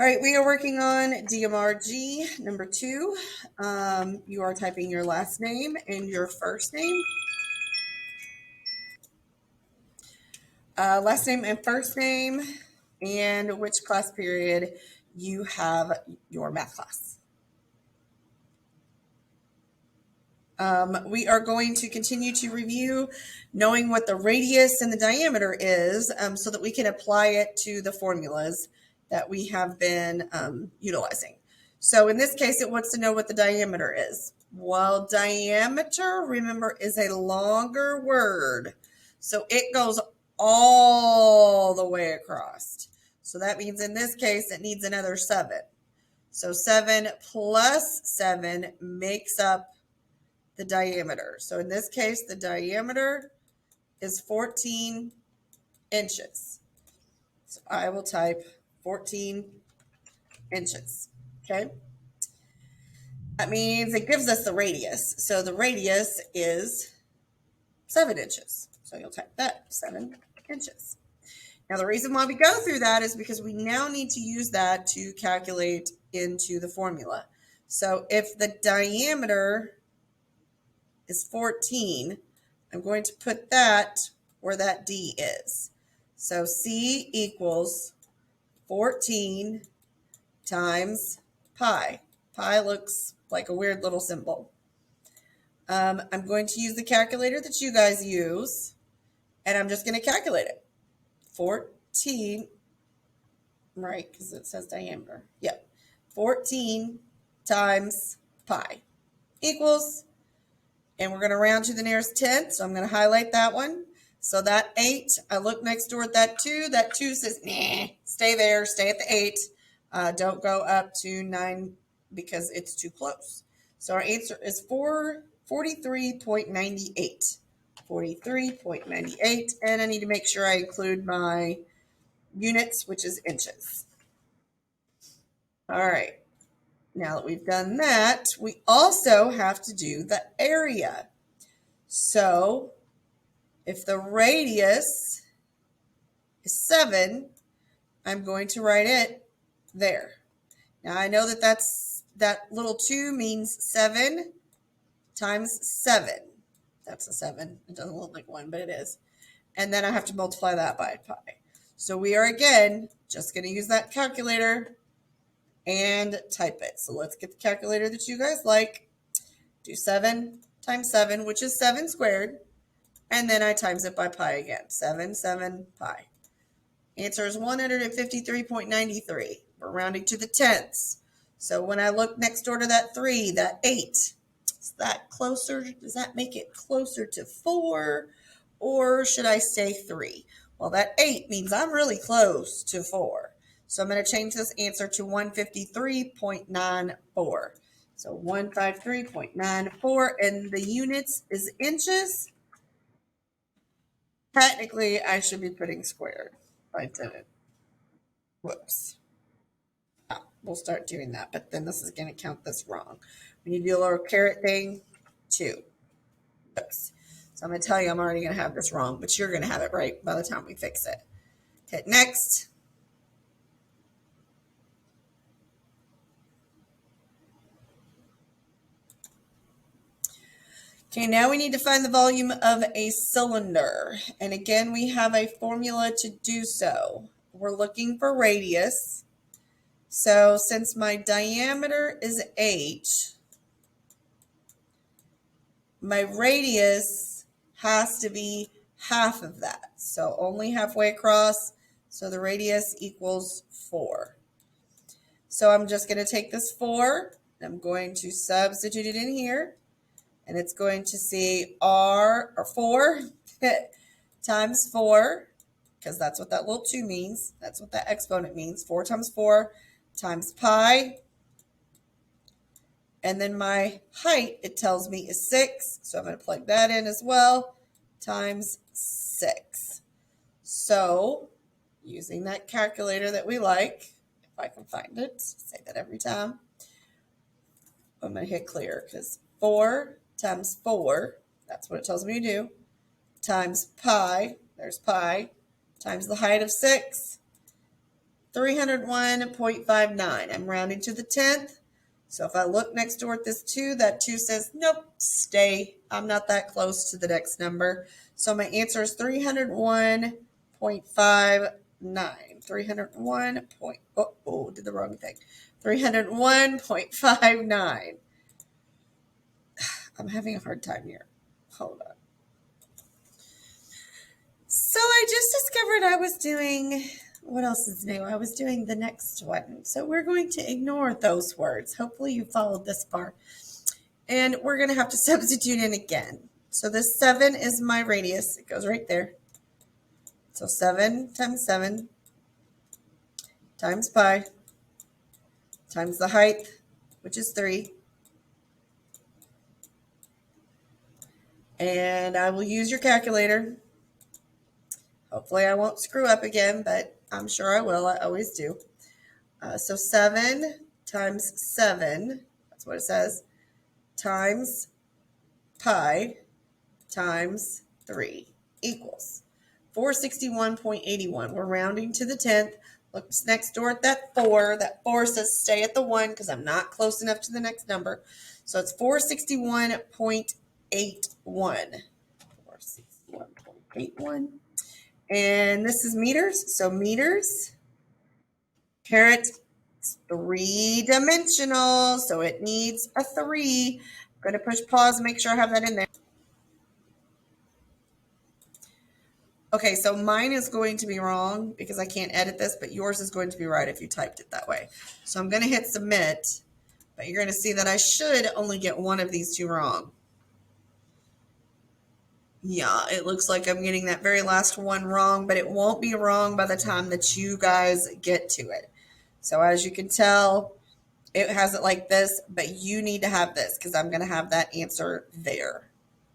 All right, we are working on Dmr G number 2. You are typing your last name and your first name. Last name and first name, and which class period you have your math class. We are going to continue to review knowing what the radius and the diameter is so that we can apply it to the formulas that we have been utilizing. So in this case, it wants to know what the diameter is. Well, diameter, remember, is a longer word. So it goes all the way across. So that means in this case, it needs another 7. So 7 plus 7 makes up the diameter. So in this case, the diameter is 14 inches. So I will type 14 inches. Okay. That means it gives us the radius. So the radius is 7 inches. So you'll type that, 7 inches. Now the reason why we go through that is because we now need to use that to calculate into the formula. So if the diameter is 14, I'm going to put that where that D is. So C equals 14 times pi. Pi looks like a weird little symbol. I'm going to use the calculator that you guys use, and I'm just going to calculate it. 14, right, because it says diameter. Yep. 14 times pi equals, and we're going to round to the nearest tenth, so I'm going to highlight that one. So that 8, I look next door at that 2. That 2 says, nah, stay there, stay at the 8. Don't go up to 9 because it's too close. So our answer is 43.98. 43.98, and I need to make sure I include my units, which is inches. All right. Now that we've done that, we also have to do the area. So if the radius is 7, I'm going to write it there. Now I know that that little 2 means 7 times 7. That's a 7. It doesn't look like 1, but it is. And then I have to multiply that by pi. So we are, again, just going to use that calculator and type it. So let's get the calculator that you guys like. Do 7 times 7, which is 7 squared. And then I times it by pi again. 7 pi. Answer is 153.93. We're rounding to the tenths. So when I look next door to that 3, that 8, is that closer? Does that make it closer to 4? Or should I say 3? Well, that 8 means I'm really close to 4. So I'm going to change this answer to 153.94. So 153.94, and the units is inches. Technically, I should be putting squared. I didn't. Whoops. We'll start doing that, but then this is going to count this wrong. When you do a little caret thing, 2. Oops. So I'm going to tell you I'm already going to have this wrong, but you're going to have it right by the time we fix it. Hit next. Okay, now we need to find the volume of a cylinder. And again, we have a formula to do so. We're looking for radius. So since my diameter is h, my radius has to be half of that. So only halfway across. So the radius equals 4. So I'm just going to take this 4. I'm going to substitute it in here. And it's going to see R, or 4 times 4, because that's what that little 2 means. That's what that exponent means. 4 times 4 times pi. And then my height, it tells me, is 6. So I'm going to plug that in as well, times 6. So using that calculator that we like, if I can find it, say that every time, I'm going to hit clear, because 4 times 4, that's what it tells me to do, times pi, there's pi, times the height of 6, 301.59. I'm rounding to the 10th. So if I look next door at this 2, that 2 says, nope, stay. I'm not that close to the next number. So my answer is 301.59. 301. Oh, did the wrong thing. 301.59. I'm having a hard time here. Hold on. So I just discovered I was doing, what else is new? I was doing the next one. So we're going to ignore those words. Hopefully you followed this far. And we're going to have to substitute in again. So this 7 is my radius. It goes right there. So 7 times 7 times pi times the height, which is 3. And I will use your calculator. Hopefully I won't screw up again, but I'm sure I will. I always do. So 7 times 7, that's what it says, times pi times 3 equals 461.81. We're rounding to the 10th. Look next door at that 4. That 4 says stay at the 1 because I'm not close enough to the next number. So it's 461.81. 461.81. And this is meters. So meters, caret, it's 3-dimensional. So it needs a 3. I'm going to push pause and make sure I have that in there. Okay, so mine is going to be wrong because I can't edit this, but yours is going to be right if you typed it that way. So I'm going to hit submit, but you're going to see that I should only get one of these 2 wrong. Yeah, it looks like I'm getting that very last one wrong, but it won't be wrong by the time that you guys get to it. So as you can tell, it has it like this, but you need to have this because I'm going to have that answer there.